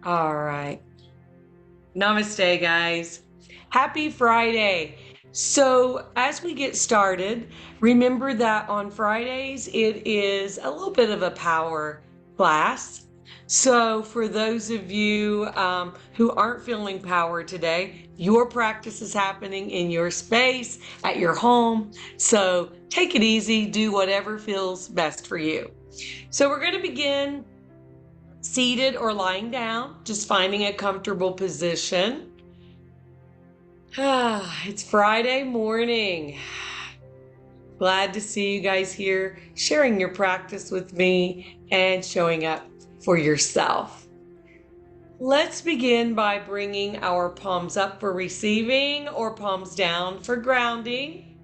All right. Namaste, guys. Happy Friday. So, as we get started, remember that on Fridays it is a little bit of a power class. So, for those of you who aren't feeling power today, your practice is happening in your space, at your home. So, take it easy, do whatever feels best for you. So, we're going to begin seated or lying down, just finding a comfortable position. It's Friday morning. Glad to see you guys here, sharing your practice with me and showing up for yourself. Let's begin by bringing our palms up for receiving or palms down for grounding.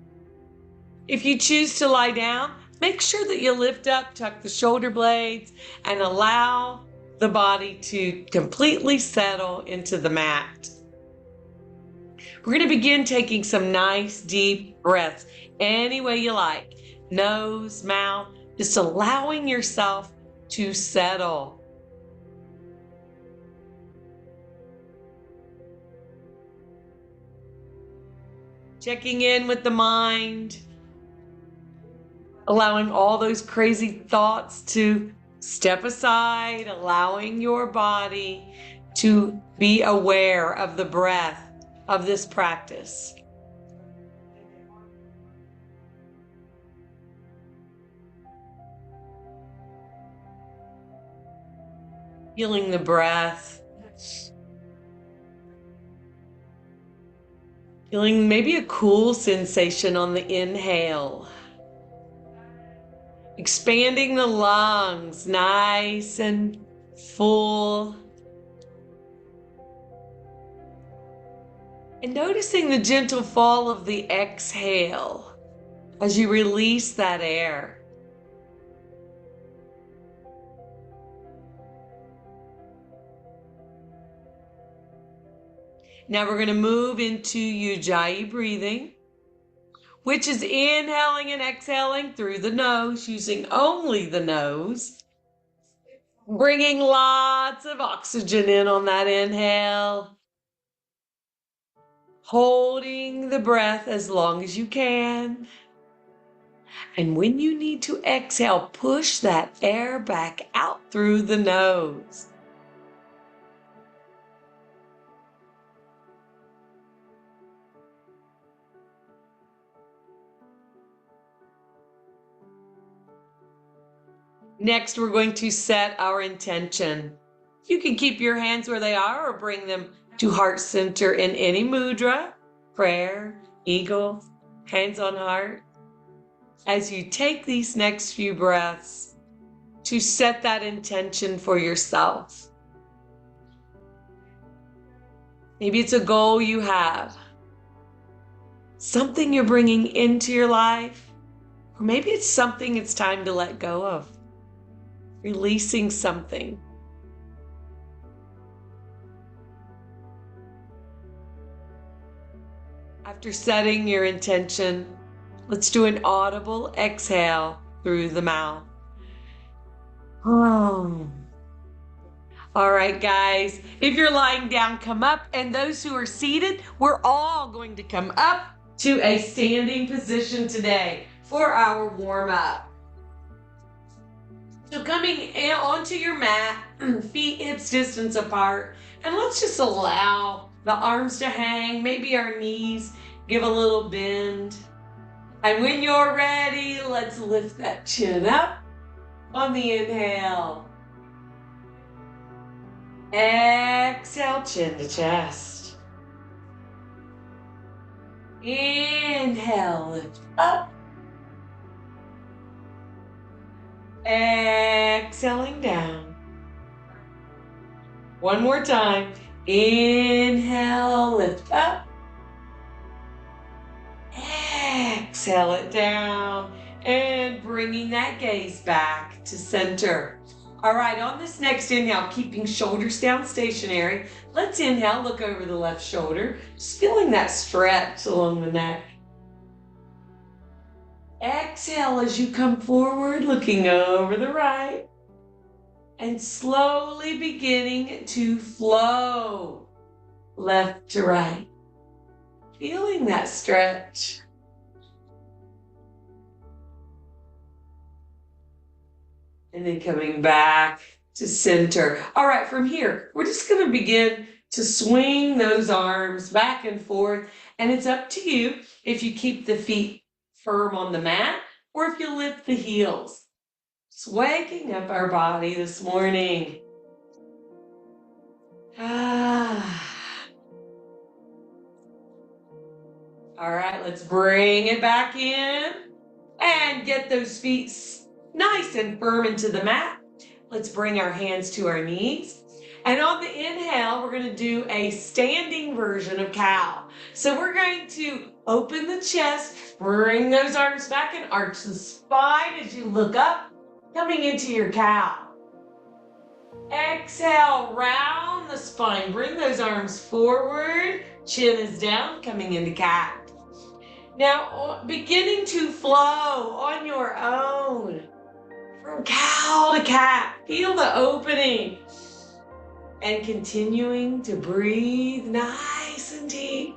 If you choose to lie down, make sure that you lift up, tuck the shoulder blades, and allow the body to completely settle into the mat. We're going to begin taking some nice deep breaths any way you like. Nose, mouth, just allowing yourself to settle. Checking in with the mind. Allowing all those crazy thoughts to step aside, allowing your body to be aware of the breath of this practice. Feeling the breath. Feeling maybe a cool sensation on the inhale. Expanding the lungs, nice and full. And noticing the gentle fall of the exhale as you release that air. Now we're going to move into Ujjayi breathing, which is inhaling and exhaling through the nose, using only the nose. Bringing lots of oxygen in on that inhale. Holding the breath as long as you can. And when you need to exhale, push that air back out through the nose. Next, we're going to set our intention. You can keep your hands where they are or bring them to heart center in any mudra, prayer, eagle, hands on heart. As you take these next few breaths to set that intention for yourself. Maybe it's a goal you have, something you're bringing into your life, or maybe it's something it's time to let go of. Releasing something. After setting your intention, let's do an audible exhale through the mouth. All right, guys, if you're lying down, come up. And those who are seated, we're all going to come up to a standing position today for our warm-up. So coming onto your mat, feet hips distance apart, and let's just allow the arms to hang, maybe our knees give a little bend. And when you're ready, let's lift that chin up on the inhale. Exhale, chin to chest. Inhale, lift up. Exhaling down. One more time. Inhale, lift up. Exhale it down. And bringing that gaze back to center. All right, on this next inhale, keeping shoulders down stationary, let's inhale, look over the left shoulder, just feeling that stretch along the neck. Exhale as you come forward, looking over the right. and slowly beginning to flow left to right. Feeling that stretch. And then coming back to center. All right, from here, we're just going to begin to swing those arms back and forth. And it's up to you if you keep the feet firm on the mat or if you lift the heels. Just waking up our body this morning. All right, let's bring it back in and get those feet nice and firm into the mat. Let's bring our hands to our knees. And on the inhale, we're going to do a standing version of cow. So we're going to open the chest, bring those arms back and arch the spine as you look up, coming into your cow. Exhale, round the spine. Bring those arms forward. Chin is down, coming into cat. Now, beginning to flow on your own. From cow to cat. Feel the opening. And continuing to breathe nice and deep.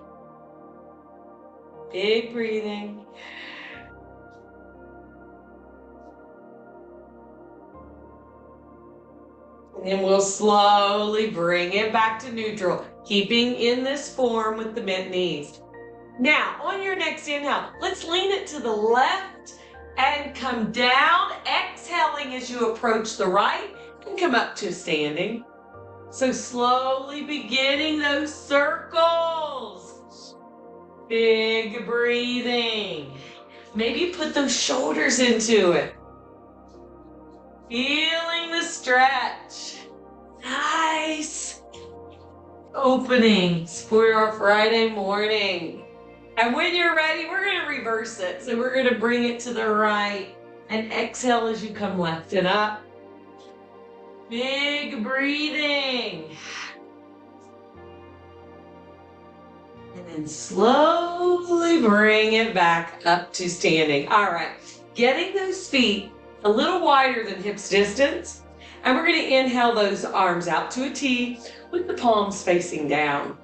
Big breathing. And then we'll slowly bring it back to neutral, keeping in this form with the bent knees. Now, on your next inhale, let's lean it to the left and come down, exhaling as you approach the right and come up to standing. So slowly beginning those circles. Big breathing. Maybe put those shoulders into it. Feeling the stretch. Nice openings for our Friday morning. And when you're ready, we're going to reverse it. So we're going to bring it to the right and exhale as you come left and up. Big breathing. And then slowly bring it back up to standing. All right, getting those feet a little wider than hips distance. And we're going to inhale those arms out to a T with the palms facing down.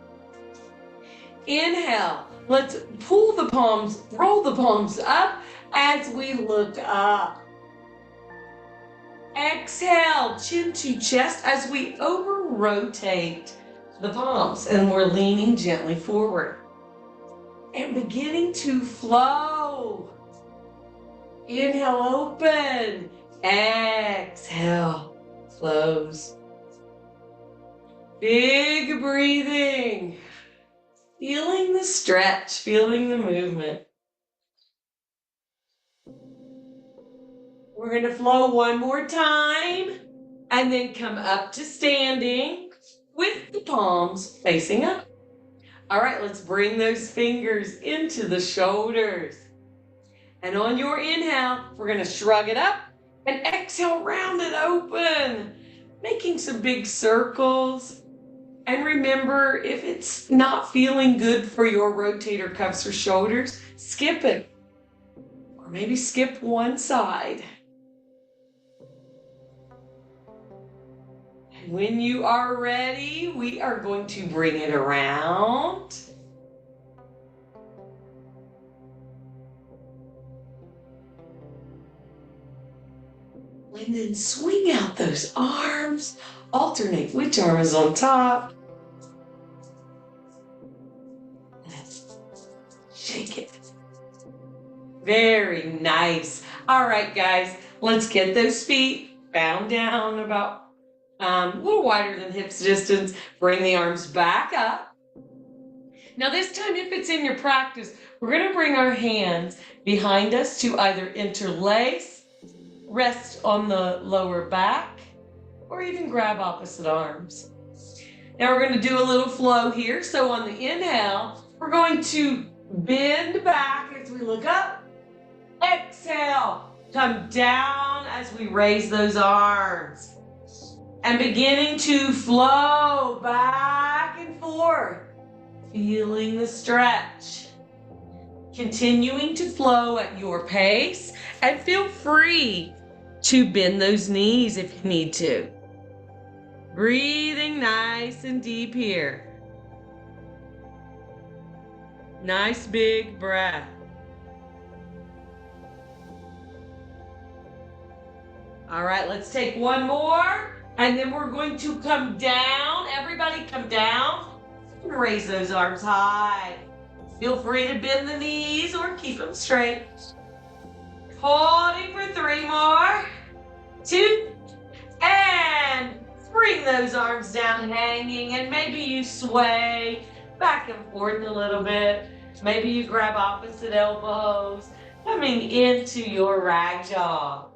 Inhale. Let's pull the palms, roll the palms up as we look up. Exhale, chin to chest as we over-rotate the palms and we're leaning gently forward. And beginning to flow. Inhale, open. Exhale, close. Big breathing. Feeling the stretch, feeling the movement. We're going to flow one more time and then come up to standing with the palms facing up. All right, let's bring those fingers into the shoulders. And on your inhale, we're going to shrug it up and exhale, round it open, making some big circles. And remember, if it's not feeling good for your rotator cuffs or shoulders, skip it. Or maybe skip one side. And when you are ready, we are going to bring it around. And then swing out those arms. Alternate which arm is on top. Shake it. Very nice. All right, guys, let's get those feet bound down about a little wider than hips distance. Bring the arms back up. Now this time, if it's in your practice, we're going to bring our hands behind us to either interlace, rest on the lower back, or even grab opposite arms. Now we're going to do a little flow here. So on the inhale, we're going to bend back as we look up. Exhale, come down as we raise those arms. And beginning to flow back and forth, feeling the stretch. Continuing to flow at your pace and feel free to bend those knees if you need to. Breathing nice and deep here. Nice big breath. All right, let's take one more, and then we're going to come down. Everybody come down and raise those arms high. Feel free to bend the knees or keep them straight. Holding for 3 more, 2, and bring those arms down hanging, and maybe you sway back and forth a little bit. Maybe you grab opposite elbows, coming into your ragdoll.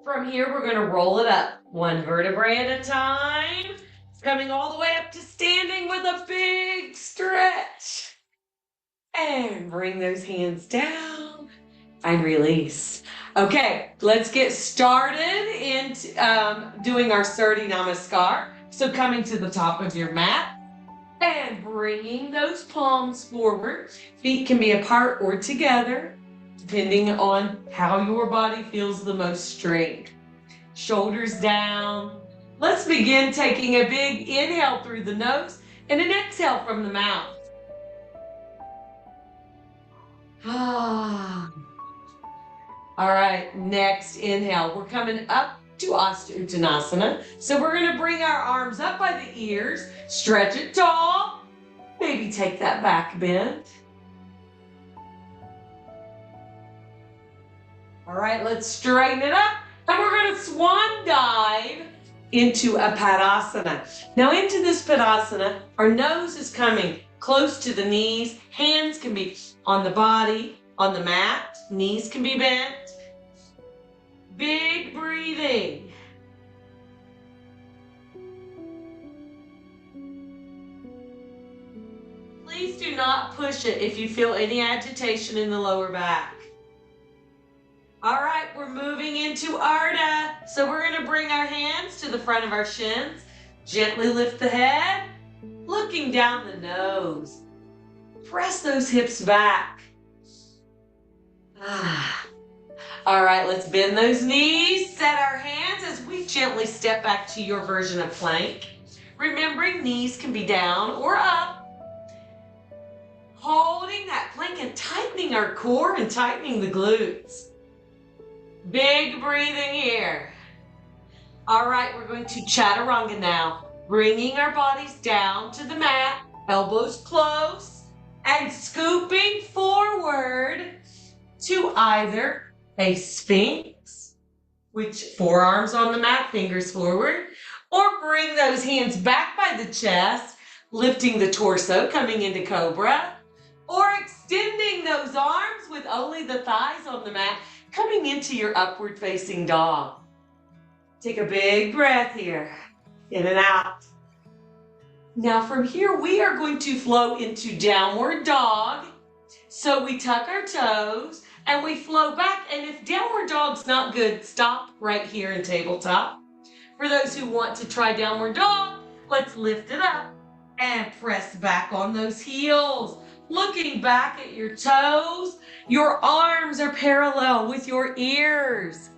From here, we're going to roll it up, 1 vertebrae at a time, coming all the way up to standing with a big stretch. And bring those hands down and release. Okay, let's get started in doing our Surya Namaskar. So coming to the top of your mat and bringing those palms forward. Feet can be apart or together, depending on how your body feels the most strength. Shoulders down. Let's begin taking a big inhale through the nose and an exhale from the mouth. All right, next inhale. We're coming up to Uttanasana. So we're going to bring our arms up by the ears, stretch it tall, maybe take that back bend. All right, let's straighten it up, and we're going to swan dive into a Padasana. Now into this Padasana, our nose is coming close to the knees. Hands can be on the body, on the mat. Knees can be bent. Big breathing. Please do not push it if you feel any agitation in the lower back. All right, we're moving into Ardha. So we're going to bring our hands to the front of our shins. Gently lift the head, looking down the nose. Press those hips back. All right, let's bend those knees. Set our hands as we gently step back to your version of plank. Remembering knees can be down or up. Holding that plank and tightening our core and tightening the glutes. Big breathing here. All right, we're going to chaturanga now. Bringing our bodies down to the mat, elbows close, and scooping forward to either a sphinx, which forearms on the mat, fingers forward, or bring those hands back by the chest, lifting the torso, coming into cobra, or extending those arms with only the thighs on the mat, coming into your upward facing dog. Take a big breath here, in and out. Now from here, we are going to flow into downward dog. So we tuck our toes and we flow back. And if downward dog's not good, stop right here in tabletop. For those who want to try downward dog, let's lift it up and press back on those heels. Looking back at your toes, your arms are parallel with your ears.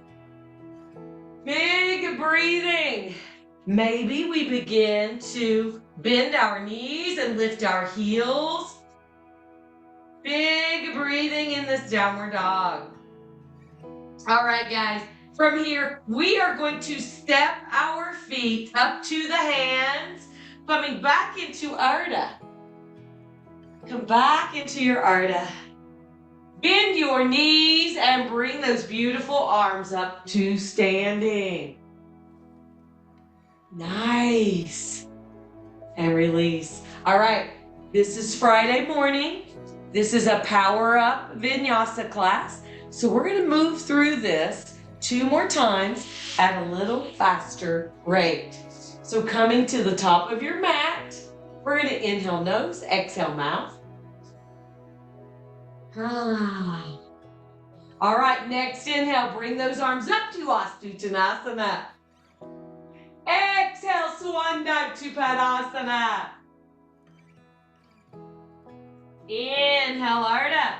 Big breathing. Maybe we begin to bend our knees and lift our heels. Big breathing in this downward dog. All right, guys. From here, we are going to step our feet up to the hands, coming back into Ardha. Come back into your Ardha. Bend your knees and bring those beautiful arms up to standing. Nice. And release. All right, this is Friday morning. This is a Power Up Vinyasa class. So we're going to move through this 2 more times at a little faster rate. So coming to the top of your mat, we're going to inhale nose, exhale mouth. All right, next inhale, bring those arms up to Uttanasana. Exhale, swan dive to Padasana. Inhale, Ardha.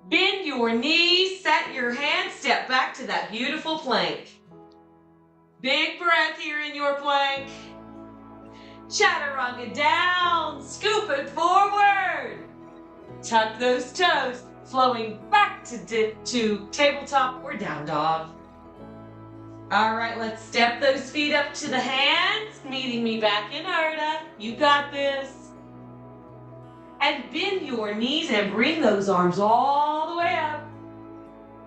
Bend your knees, set your hands, step back to that beautiful plank. Big breath here in your plank. Chaturanga down, scoop it forward. Tuck those toes, flowing back to tabletop or down dog. All right, let's step those feet up to the hands, meeting me back in Ardha. You got this. And bend your knees and bring those arms all the way up.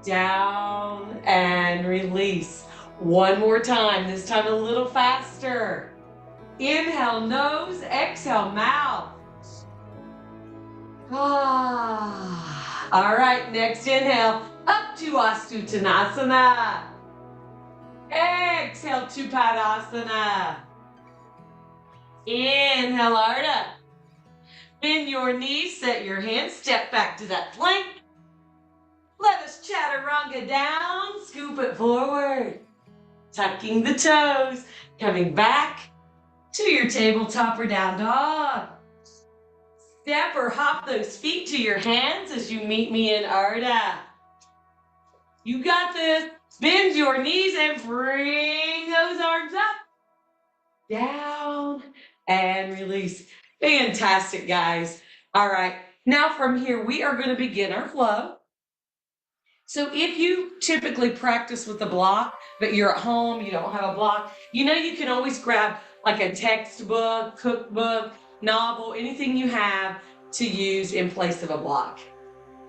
Down and release. One more time, this time a little faster. Inhale, nose, exhale, mouth. All right, next inhale, up to Uttanasana. Exhale to Padasana. Inhale, Ardha. Bend your knees, set your hands, step back to that plank. Let us chaturanga down, scoop it forward. Tucking the toes, coming back to your tabletop or down dog. Step or hop those feet to your hands as you meet me in Ardha. You got this. Bend your knees and bring those arms up. Down and release. Fantastic, guys. All right. Now from here, we are going to begin our flow. So if you typically practice with a block, but you're at home, you don't have a block, you can always grab like a textbook, cookbook, novel, anything you have to use in place of a block.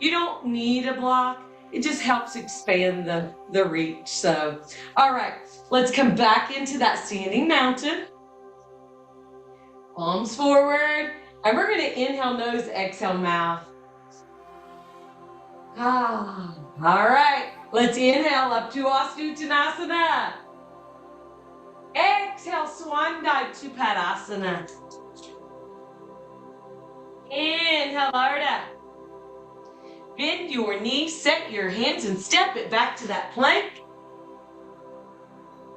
You don't need a block. It just helps expand the reach. So, all right, let's come back into that standing mountain. Palms forward. And we're going to inhale nose, exhale mouth. All right, let's inhale up to Uttanasana. Exhale, swan dive to Padasana. Inhale, Ardha. Bend your knees, set your hands, and step it back to that plank.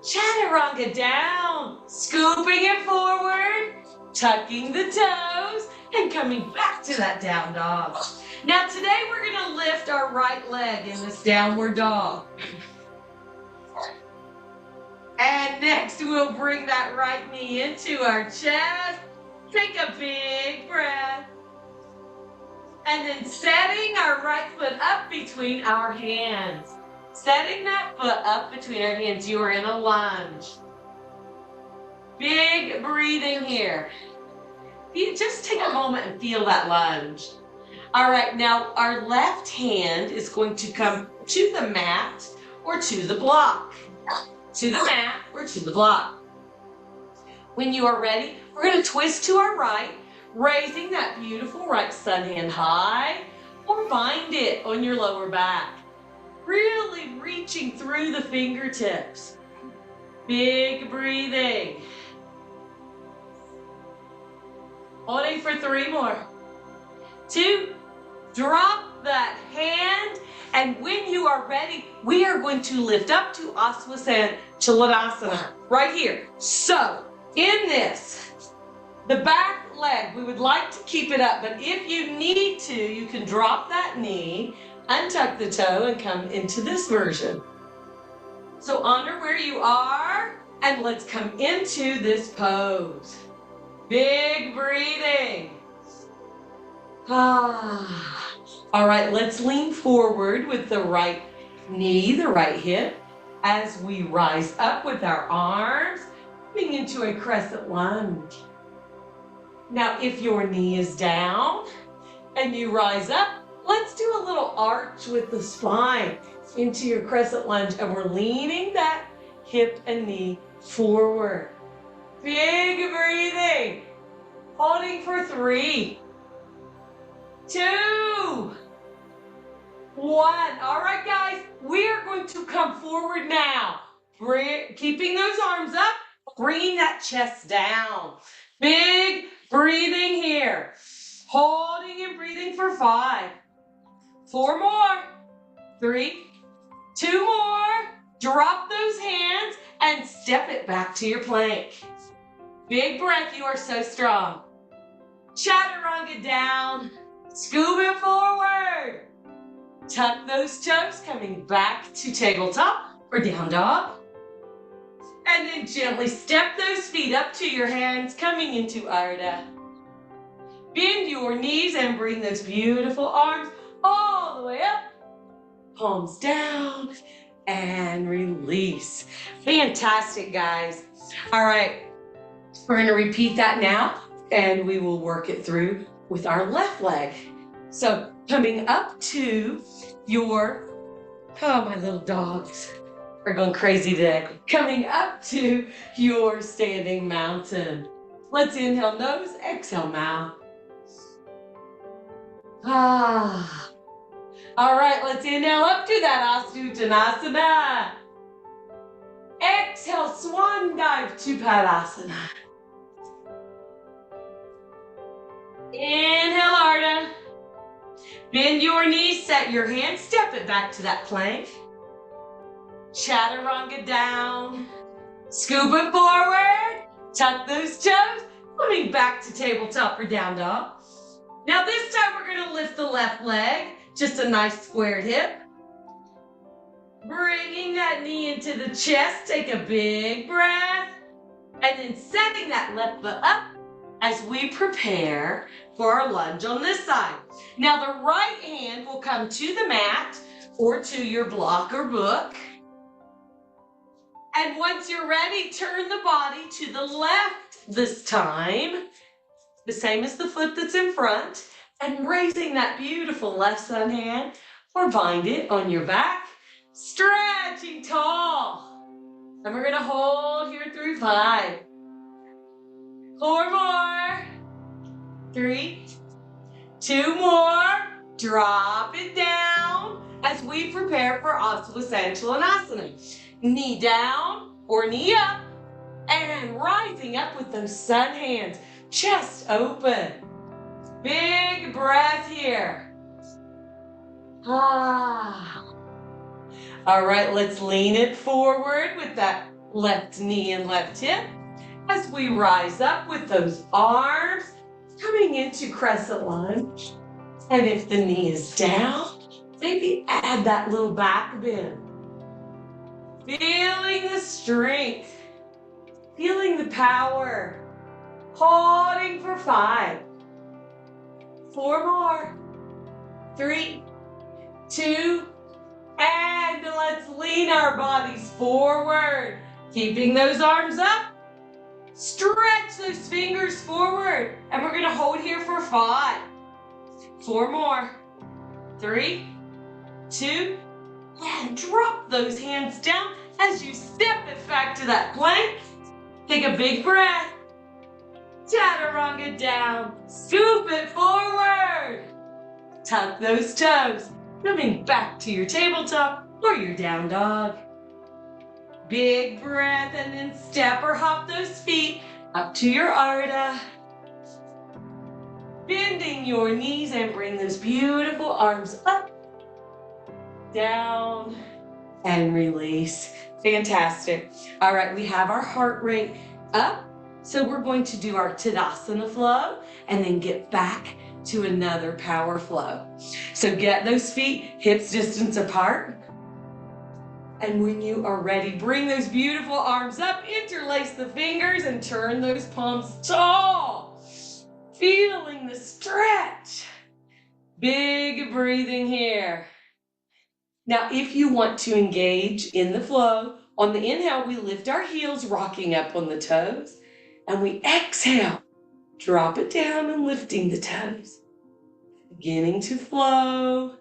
Chaturanga down, scooping it forward, tucking the toes, and coming back to that down dog. Now today we're going to lift our right leg in this downward dog. And next we'll bring that right knee into our chest. Take a big breath. And then setting our right foot up between our hands. Setting that foot up between our hands, you are in a lunge. Big breathing here. You just take a moment and feel that lunge. All right, now our left hand is going to come to the mat or to the block. To the mat or to the block. When you are ready, we're going to twist to our right, raising that beautiful right sun hand high, or bind it on your lower back. Really reaching through the fingertips. Big breathing. Holding for 3 more. 2, drop that hand, and when you are ready, we are going to lift up to Chaladasana, right here. So, in this, the back leg, we would like to keep it up, but if you need to, you can drop that knee, untuck the toe, and come into this version. So honor where you are, and let's come into this pose. Big breathing. All right, let's lean forward with the right knee, the right hip, as we rise up with our arms, moving into a crescent lunge. Now, if your knee is down and you rise up, let's do a little arch with the spine into your crescent lunge, and we're leaning that hip and knee forward. Big breathing. Holding for 3, 2, 1. All right, guys, we are going to come forward now. Keeping those arms up, bringing that chest down. Big breathing here. Holding and breathing for 5, 4 more, 3, 2 more. Drop those hands and step it back to your plank. Big breath, you are so strong. Chaturanga down, scoop it forward. Tuck those toes, coming back to tabletop or down dog. And then gently step those feet up to your hands, coming into Ardha. Bend your knees and bring those beautiful arms all the way up. Palms down and release. Fantastic, guys. All right, we're going to repeat that now, and we will work it through with our left leg. So coming up to your, oh, my little dogs are going crazy today. Coming up to your standing mountain. Let's inhale nose, exhale mouth. Ah. All right, let's inhale up to that Uttanasana. Exhale, swan dive to Padasana. Inhale, Ardha. Bend your knees, set your hands, step it back to that plank. Chaturanga down. Scoop it forward. Tuck those toes. Coming back to tabletop or down dog. Now this time we're going to lift the left leg. Just a nice squared hip. Bringing that knee into the chest. Take a big breath. And then setting that left foot up as we prepare for our lunge on this side. Now the right hand will come to the mat or to your block or book. And once you're ready, turn the body to the left this time. The same as the foot that's in front. And raising that beautiful left sun hand or bind it on your back. Stretching tall. And we're going to hold here through 5. 4 more. 3. 2 more. Drop it down as we prepare for Savasana. Knee down or knee up. And rising up with those sun hands. Chest open. Big breath here. Ah. All right, let's lean it forward with that left knee and left hip as we rise up with those arms coming into crescent lunge. And if the knee is down, maybe add that little back bend. Feeling the strength, feeling the power. Holding for 5. 4 more. 3, 2, and let's lean our bodies forward. Keeping those arms up. Stretch those fingers forward. And we're going to hold here for 5. 4 more. 3, 2, and drop those hands down as you step it back to that plank. Take a big breath. Chaturanga down. Scoop it forward. Tuck those toes. Coming back to your tabletop or your down dog. Big breath and then step or hop those feet up to your Ardha. Bending your knees and bring those beautiful arms up, down, and release. Fantastic. All right, we have our heart rate up. So we're going to do our Tadasana flow and then get back to another power flow. So get those feet hips distance apart. And when you are ready, bring those beautiful arms up, interlace the fingers and turn those palms tall. Feeling the stretch. Big breathing here. Now, if you want to engage in the flow, on the inhale, we lift our heels, rocking up on the toes. And we exhale, drop it down and lifting the toes. Beginning to flow,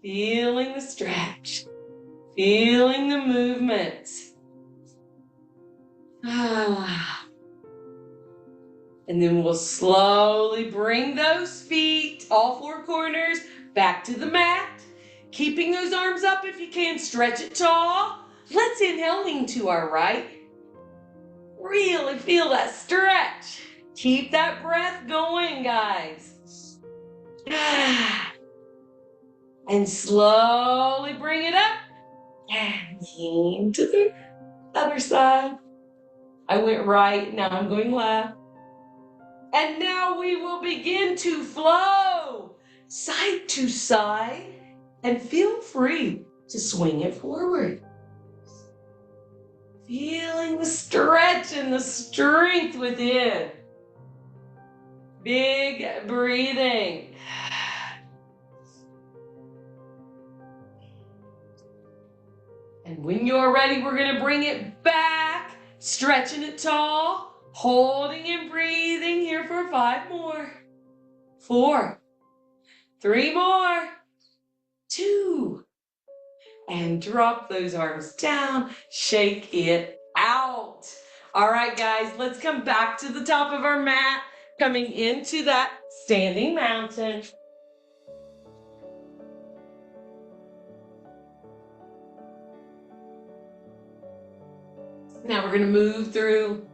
feeling the stretch, feeling the movements. And then we'll slowly bring those feet, all 4 corners, back to the mat. Keeping those arms up if you can, stretch it tall. Let's inhale, lean to our right. Really feel that stretch. Keep that breath going, guys. And slowly bring it up. And lean to the other side. I went right, now I'm going left. And now we will begin to flow side to side. And feel free to swing it forward. Feeling the stretch and the strength within. Big breathing. And when you're ready, we're going to bring it back, stretching it tall, holding and breathing here for 5 more. 4, 3 more, 2, and drop those arms down, shake it out. All right, guys, let's come back to the top of our mat, coming into that standing mountain. Now we're going to move through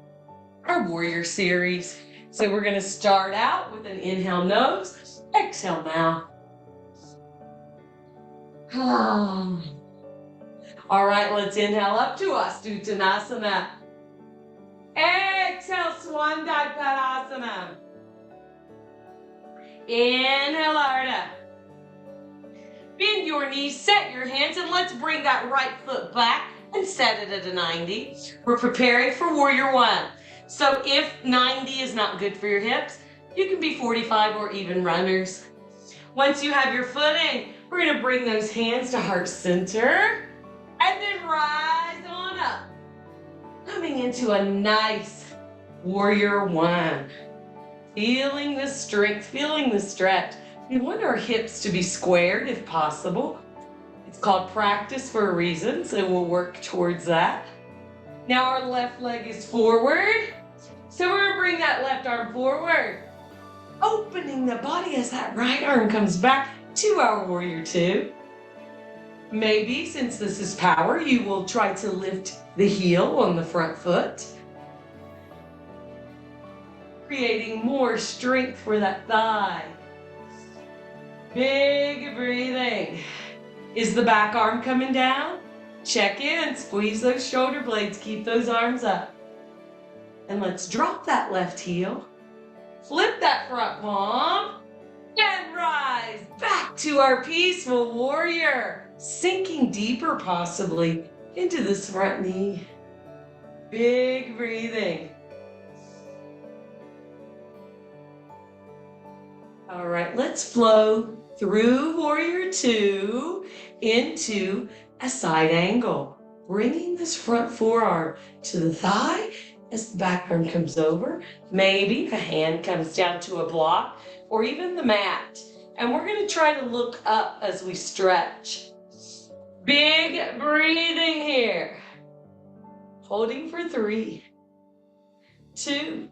our warrior series. So we're going to start out with an inhale nose, exhale mouth. All right, let's inhale up to Uttanasana. Exhale, Swandapadasana. Inhale, Ardha. Bend your knees, set your hands, and let's bring that right foot back and set it at a 90. We're preparing for Warrior 1. So if 90 is not good for your hips, you can be 45 or even runners. Once you have your footing, we're going to bring those hands to heart center and then rise on up. Coming into a nice Warrior 1. Feeling the strength, feeling the stretch. We want our hips to be squared if possible. It's called practice for a reason, so we'll work towards that. Now our left leg is forward. So we're going to bring that left arm forward, opening the body as that right arm comes back to our Warrior 2. Maybe, since this is power, you will try to lift the heel on the front foot, creating more strength for that thigh. Big breathing. Is the back arm coming down? Check in, squeeze those shoulder blades, keep those arms up. And let's drop that left heel, flip that front palm, and rise back to our peaceful warrior, sinking deeper possibly into this front knee. Big breathing. All right, let's flow through Warrior 2 into a side angle, bringing this front forearm to the thigh as the back arm comes over. Maybe the hand comes down to a block or even the mat. And we're going to try to look up as we stretch. Big breathing here. Holding for 3, 2,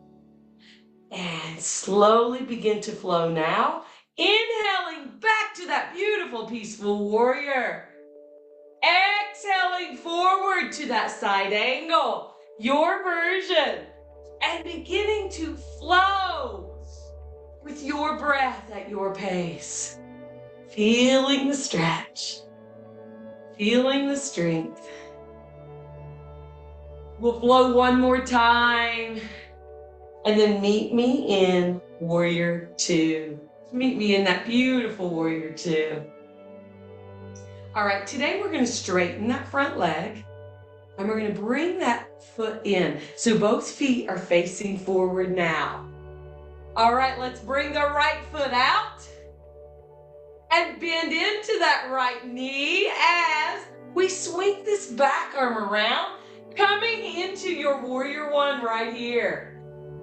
and slowly begin to flow now. Inhaling back to that beautiful, peaceful warrior. Exhaling forward to that side angle, your version. And beginning to flow with your breath at your pace. Feeling the stretch. Feeling the strength. We'll flow one more time. And then meet me in Warrior 2. Meet me in that beautiful Warrior 2. All right, today we're going to straighten that front leg. And we're going to bring that foot in. So both feet are facing forward now. All right, let's bring the right foot out. And bend into that right knee as we swing this back arm around. Coming into your Warrior 1 right here.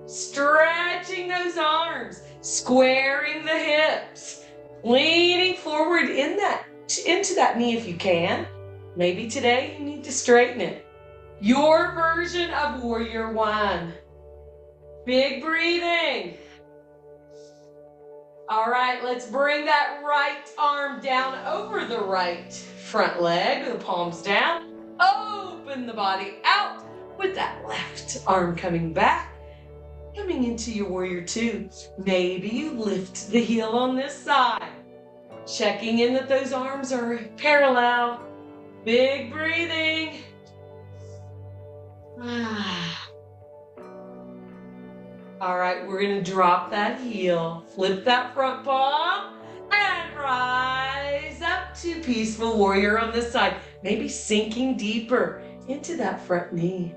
Stretching those arms, squaring the hips, leaning forward into that knee if you can. Maybe today you need to straighten it. Your version of Warrior 1. Big breathing. All right, let's bring that right arm down over the right front leg, the palms down. Open the body out with that left arm coming back. Coming into your Warrior 2, maybe you lift the heel on this side. Checking in that those arms are parallel. Big breathing. All right, we're going to drop that heel, flip that front palm, and rise up to Peaceful Warrior on this side. Maybe sinking deeper into that front knee.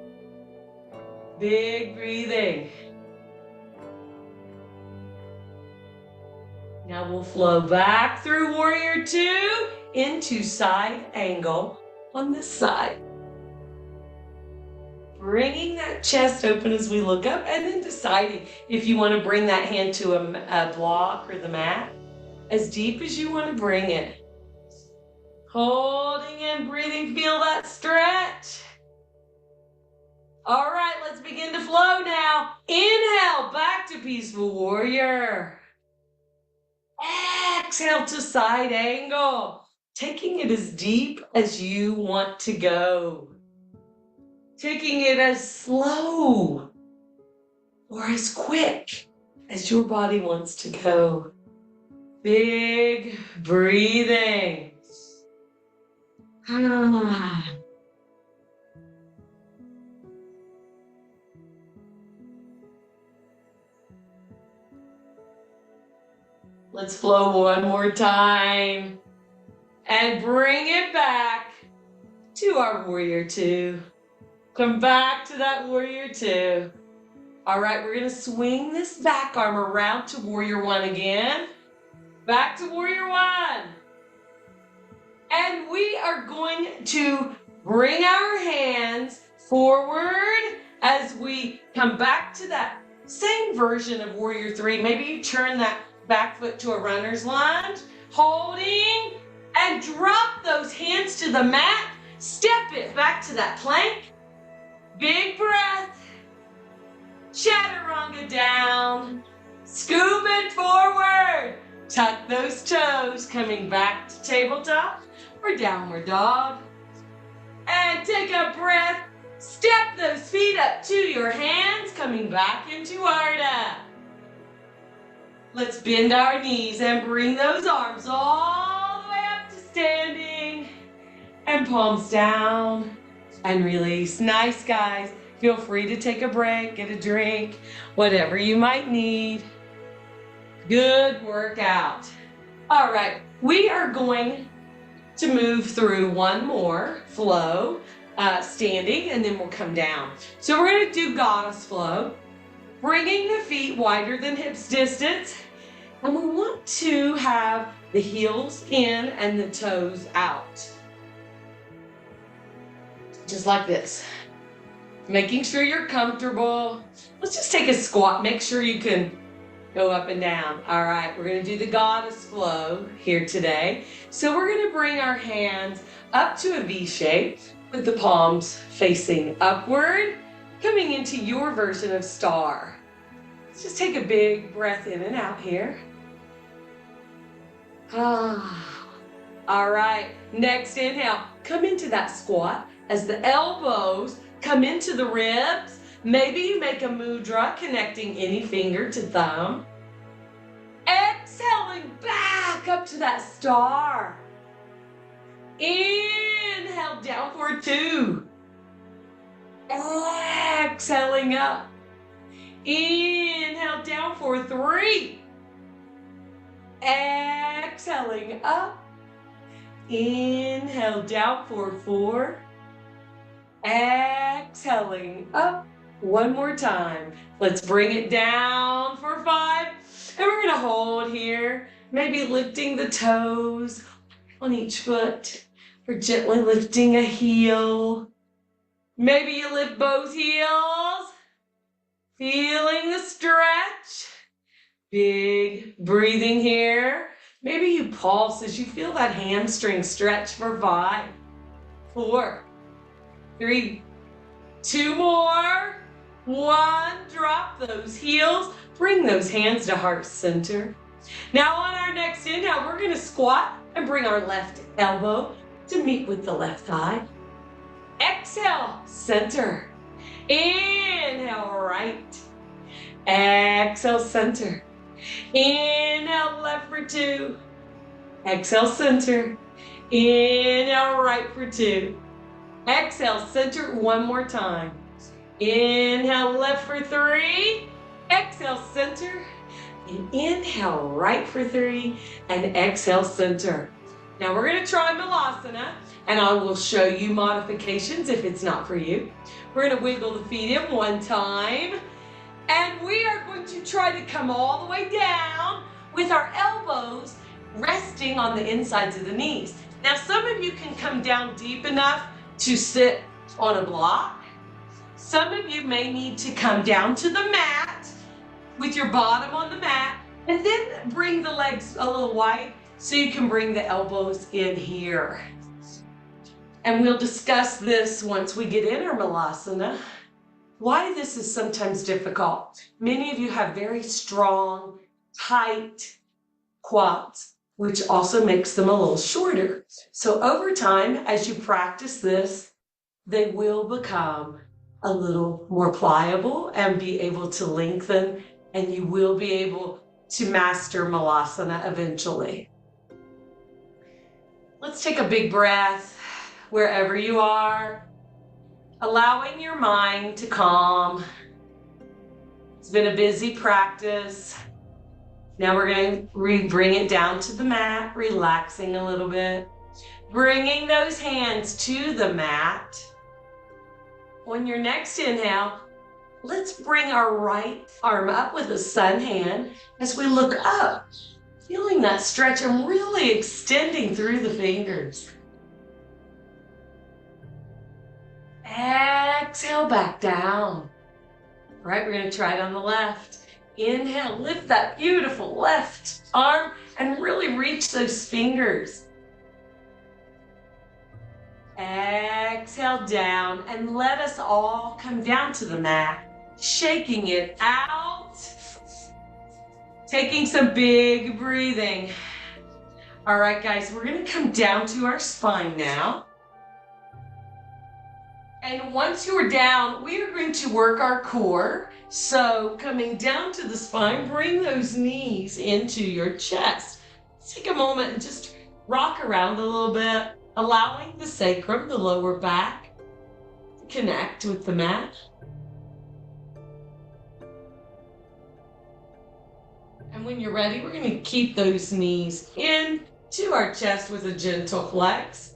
Big breathing. Now we'll flow back through warrior two into side angle on this side. Bringing that chest open as we look up, and then deciding if you want to bring that hand to a block or the mat, as deep as you want to bring it. Holding and breathing, feel that stretch. All right, let's begin to flow now. Inhale, back to peaceful warrior. Exhale to side angle, taking it as deep as you want to go. Taking it as slow or as quick as your body wants to go. Big breathing. Let's flow one more time and bring it back to our warrior two. Come back to that warrior two. All right, we're gonna swing this back arm around to warrior one again. Back to warrior one. And we are going to bring our hands forward as we come back to that same version of warrior three. Maybe you turn that back foot to a runner's lunge, holding, and drop those hands to the mat. Step it back to that plank. Big breath. Chaturanga down. Scoop it forward. Tuck those toes, coming back to tabletop or downward dog. And take a breath. Step those feet up to your hands, coming back into Ardha. Let's bend our knees and bring those arms all the way up to standing. And palms down and release. Nice, guys. Feel free to take a break, get a drink, whatever you might need. Good workout. All right, we are going to move through one more flow, standing, and then we'll come down. So we're gonna do goddess flow, bringing the feet wider than hips distance, and we want to have the heels in and the toes out. Just like this. Making sure you're comfortable. Let's just take a squat. Make sure you can go up and down. All right, we're gonna do the goddess flow here today. So we're gonna bring our hands up to a V shape with the palms facing upward, coming into your version of star. Let's just take a big breath in and out here. All right, next inhale, come into that squat as the elbows come into the ribs. Maybe you make a mudra, connecting any finger to thumb. Exhaling back up to that star. Inhale, down for two. Exhaling up. Inhale, down for three. Exhaling up. Inhale, down for four. Exhaling up. One more time. Let's bring it down for five. And we're gonna hold here, maybe lifting the toes on each foot, or gently lifting a heel. Maybe you lift both heels, feeling the stretch. Big breathing here. Maybe you pulse as you feel that hamstring stretch for 5, 4, 3, 2 more. 1, drop those heels, bring those hands to heart center. Now on our next inhale, we're gonna squat and bring our left elbow to meet with the left thigh. Exhale, center. Inhale, right. Exhale, center. Inhale, left for 2. Exhale, center. Inhale, right for 2. Exhale, center one more time. Inhale, left for 3. Exhale, center. And inhale, right for 3. And exhale, center. Now we're going to try Malasana, and I will show you modifications if it's not for you. We're going to wiggle the feet in one time, and we are going to try to come all the way down with our elbows resting on the insides of the knees. Now some of you can come down deep enough to sit on a block. Some of you may need to come down to the mat with your bottom on the mat, and then bring the legs a little wide so you can bring the elbows in here. And we'll discuss this once we get in our Malasana, why this is sometimes difficult. Many of you have very strong, tight quads, which also makes them a little shorter. So over time, as you practice this, they will become a little more pliable and be able to lengthen, and you will be able to master Malasana eventually. Let's take a big breath wherever you are, allowing your mind to calm. It's been a busy practice. Now we're going to bring it down to the mat, relaxing a little bit, bringing those hands to the mat. On your next inhale, let's bring our right arm up with a sun hand as we look up, feeling that stretch. I'm really extending through the fingers. Exhale back down. All right, we're going to try it on the left. Inhale, lift that beautiful left arm and really reach those fingers. Exhale down and let us all come down to the mat, shaking it out, taking some big breathing. All right, guys, we're going to come down to our spine now. And once you're down, we are going to work our core. So coming down to the spine, bring those knees into your chest. Let's take a moment and just rock around a little bit, allowing the sacrum, the lower back, to connect with the mat. And when you're ready, we're going to keep those knees into our chest with a gentle flex.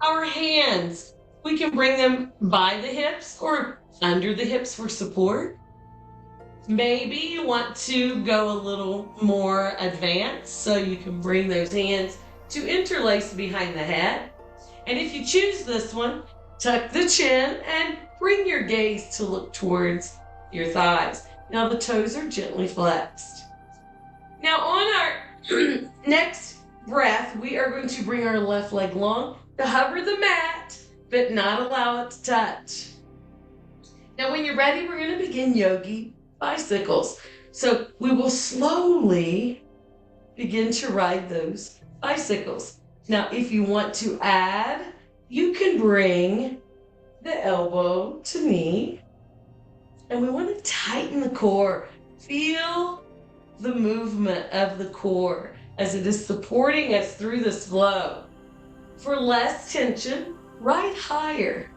Our hands, we can bring them by the hips or under the hips for support. Maybe you want to go a little more advanced, so you can bring those hands to interlace behind the head. And if you choose this one, tuck the chin and bring your gaze to look towards your thighs. Now the toes are gently flexed. Now on our next breath, we are going to bring our left leg long to hover the mat, but not allow it to touch. Now when you're ready, we're going to begin yogi bicycles. So we will slowly begin to ride those bicycles. Now if you want to add, you can bring the elbow to knee, and we want to tighten the core. Feel the movement of the core as it is supporting us through this flow. For less tension, ride higher.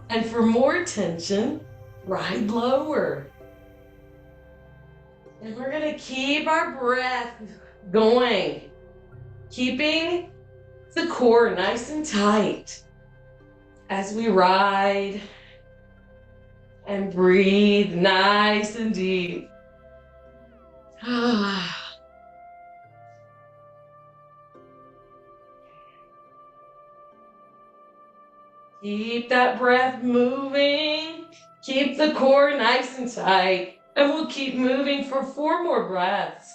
And for more tension, ride lower. And we're going to keep our breath going, keeping the core nice and tight as we ride and breathe nice and deep. Keep that breath moving. Keep the core nice and tight. And we'll keep moving for 4 more breaths.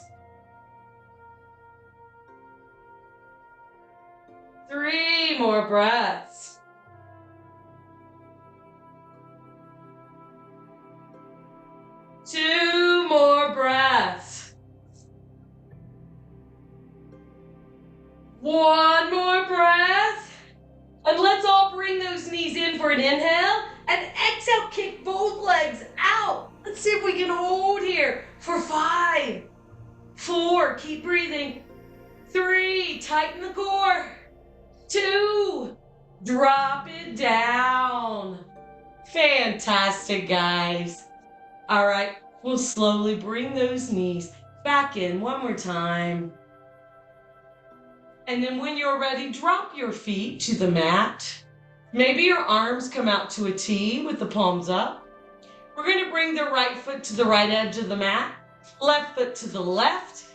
3 more breaths. 2 more breaths. 1 more breath. And let's all bring those knees in for an inhale. And exhale, kick both legs out. Let's see if we can hold here for 5, 4, keep breathing. 3, tighten the core. 2, drop it down. Fantastic, guys. All right, we'll slowly bring those knees back in one more time. And then when you're ready, drop your feet to the mat. Maybe your arms come out to a T with the palms up. We're going to bring the right foot to the right edge of the mat, left foot to the left,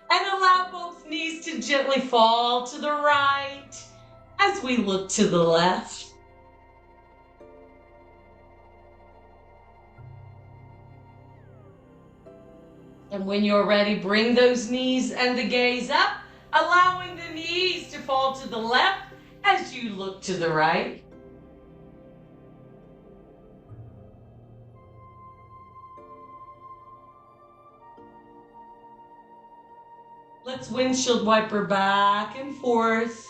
and allow both knees to gently fall to the right as we look to the left. And when you're ready, bring those knees and the gaze up, allowing the knees to fall to the left as you look to the right. Let's windshield wiper back and forth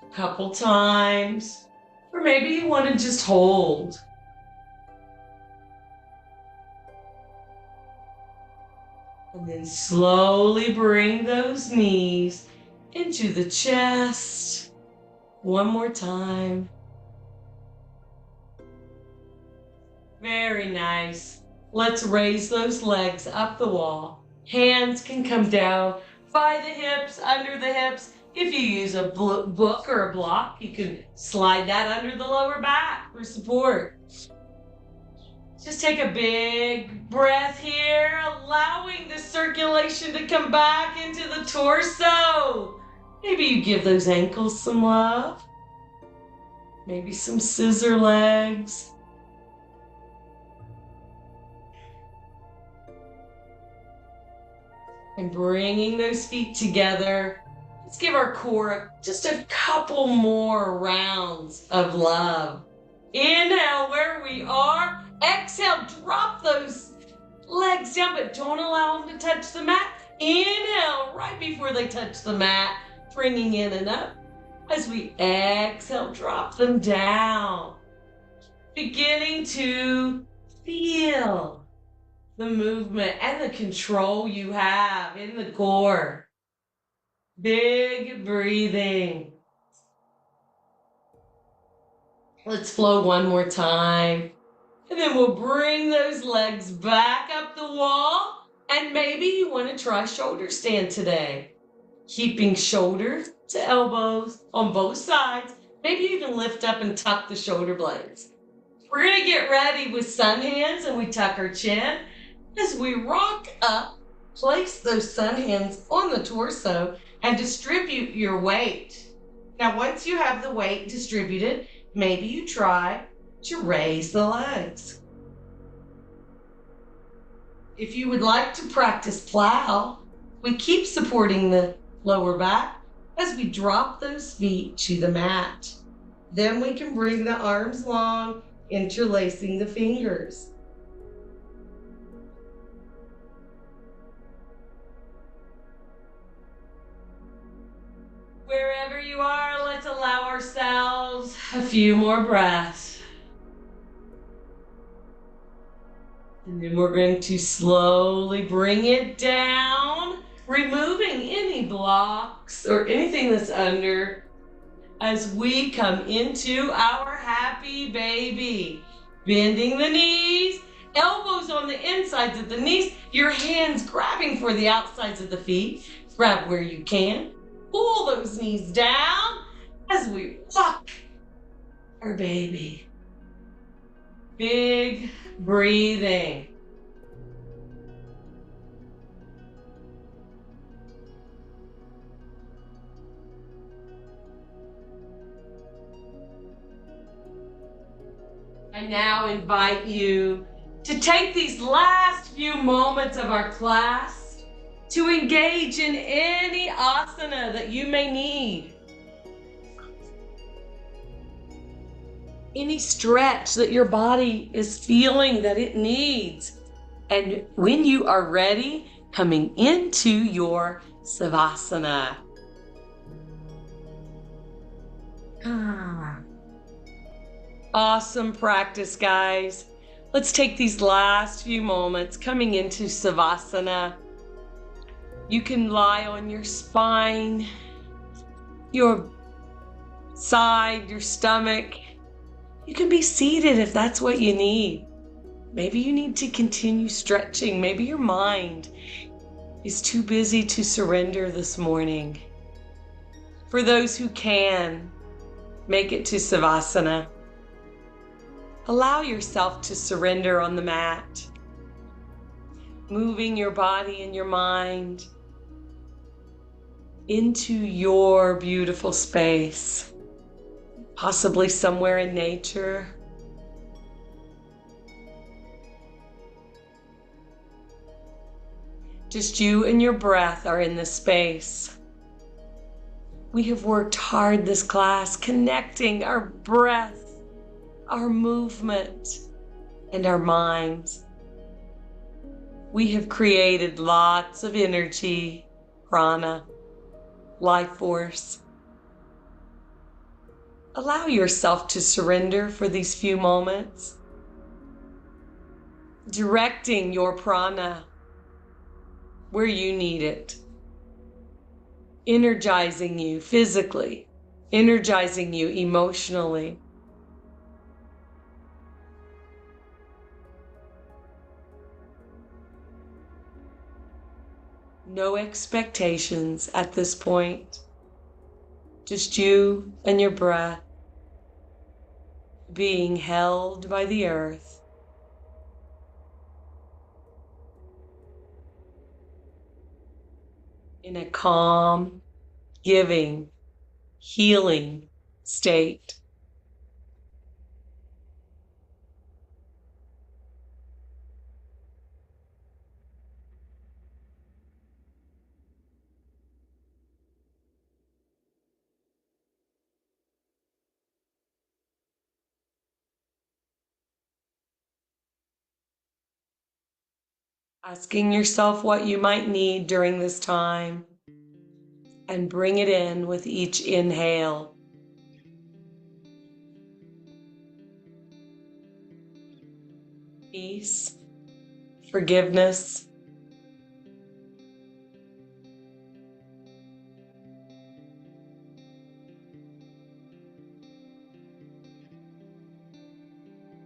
a couple times. Or maybe you want to just hold. And then slowly bring those knees into the chest. One more time. Very nice. Let's raise those legs up the wall. Hands can come down by the hips, under the hips. If you use a book or a block, you can slide that under the lower back for support. Just take a big breath here, allowing the circulation to come back into the torso. Maybe you give those ankles some love. Maybe some scissor legs. And bringing those feet together. Let's give our core just a couple more rounds of love. Inhale where we are. Exhale, drop those legs down, but don't allow them to touch the mat. Inhale right before they touch the mat, bringing in and up. As we exhale, drop them down. Beginning to feel the movement and the control you have in the core. Big breathing. Let's flow one more time. And then we'll bring those legs back up the wall. And maybe you want to try shoulder stand today. Keeping shoulders to elbows on both sides. Maybe you can lift up and tuck the shoulder blades. We're going to get ready with sun hands, and we tuck our chin. As we rock up, place those sun hands on the torso and distribute your weight. Now, once you have the weight distributed, maybe you try to raise the legs. If you would like to practice plow, we keep supporting the lower back as we drop those feet to the mat. Then we can bring the arms long, interlacing the fingers. Wherever you are, let's allow ourselves a few more breaths. And then we're going to slowly bring it down, removing any blocks or anything that's under as we come into our happy baby. Bending the knees, elbows on the insides of the knees, your hands grabbing for the outsides of the feet. Grab where you can. Pull those knees down as we rock our baby. Big breathing. I now invite you to take these last few moments of our class to engage in any asana that you may need. Any stretch that your body is feeling that it needs. And when you are ready, coming into your savasana. Awesome practice, guys. Let's take these last few moments coming into savasana. You can lie on your spine, your side, your stomach. You can be seated if that's what you need. Maybe you need to continue stretching. Maybe your mind is too busy to surrender this morning. For those who can, make it to savasana. Allow yourself to surrender on the mat, moving your body and your mind into your beautiful space, possibly somewhere in nature. Just you and your breath are in this space. We have worked hard this class, connecting our breath, our movement, and our minds. We have created lots of energy, prana, life force. Allow yourself to surrender for these few moments, directing your prana where you need it, energizing you physically, energizing you emotionally. No expectations at this point, just you and your breath being held by the earth. In a calm, giving, healing state. Asking yourself what you might need during this time, and bring it in with each inhale. Peace, forgiveness,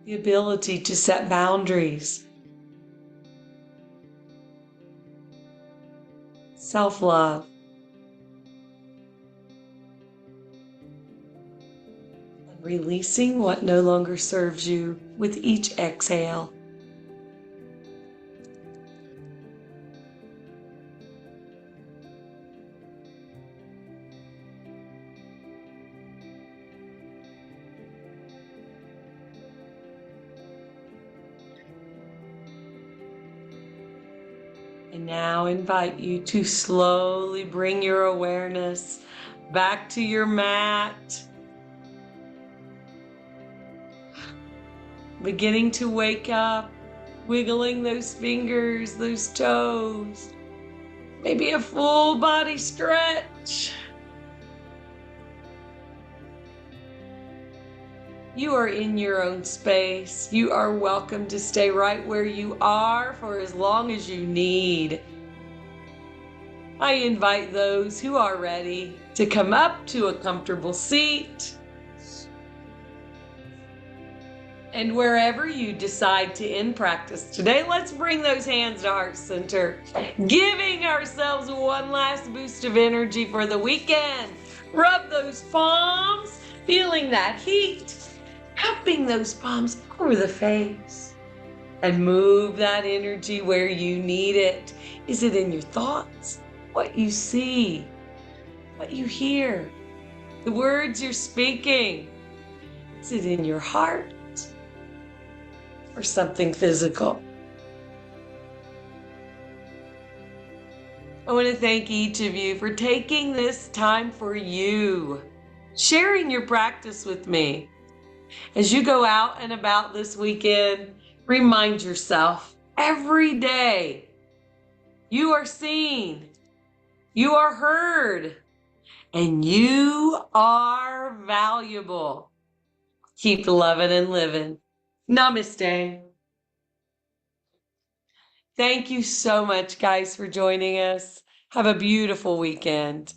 the ability to set boundaries, self-love, and releasing what no longer serves you with each exhale. I now invite you to slowly bring your awareness back to your mat, beginning to wake up, wiggling those fingers, those toes, maybe a full body stretch. You are in your own space. You are welcome to stay right where you are for as long as you need. I invite those who are ready to come up to a comfortable seat. And wherever you decide to end practice today, let's bring those hands to heart center, giving ourselves one last boost of energy for the weekend. Rub those palms, feeling that heat, cupping those palms over the face, and move that energy where you need it. Is it in your thoughts? What you see? What you hear? The words you're speaking? Is it in your heart? Or something physical? I want to thank each of you for taking this time for you, sharing your practice with me. As you go out and about this weekend, remind yourself every day you are seen, you are heard, and you are valuable. Keep loving and living. Namaste. Thank you so much, guys, for joining us. Have a beautiful weekend.